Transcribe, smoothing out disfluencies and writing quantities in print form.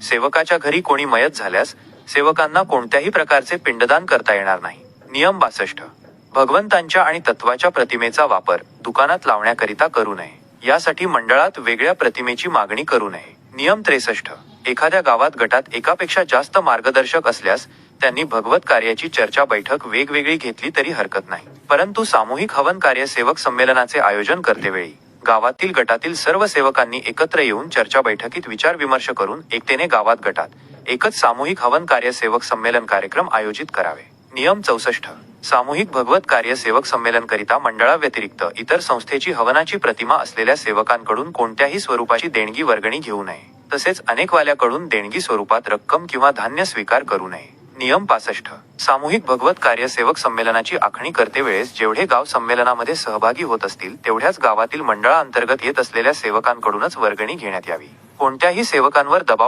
सेवकाच्या घरी कोणी मयत झाल्यास सेवकांना कोणत्याही प्रकारचे पिंडदान करता येणार नाही. नियम 62. भगवंतांच्या आणि तत्वाच्या प्रतिमेचा वापर दुकानात लावण्याकरिता करू नये. यासाठी मंडळात वेगळ्या प्रतिमेची मागणी करू नये. नियम 63. एखाद्या गावात गटात एकापेक्षा जास्त मार्गदर्शक असल्यास त्यांनी भगवत कार्याची चर्चा बैठक वेगवेगळी घेतली तरी हरकत नाही. परंतु सामूहिक हवन कार्य सेवक संमेलनाचे आयोजन करतेवेळी गावातील गटातील सर्व सेवकांनी एकत्र येऊन चर्चा बैठकीत विचार विमर्श करून एकतेने गावात गटात एकच सामूहिक हवन कार्य सेवक संमेलन कार्यक्रम आयोजित करावे. नियम 64. सामूहिक भगवत कार्य सेवक संमेलनकरिता मंडळाव्यतिरिक्त इतर संस्थेची हवनाची प्रतिमा असलेल्या सेवकांकडून कोणत्याही स्वरूपाची देणगी वर्गणी घेऊ नये. तसेच अनेकवाल्याकडून देणगी स्वरूपात रक्कम किंवा धान्य स्वीकार करू नये. नियम 65. सामूहिक भगवत कार्य सेवक संमेलनाची आखणी करते वेळेस जेवढे गाव संमेलनामध्ये सहभागी होत असतील तेवढ्याच गावातील मंडळाअंतर्गत येत असलेल्या सेवकांकडूनच वर्गणी घेण्यात यावी. कोणत्याही सेवकांवर दबाव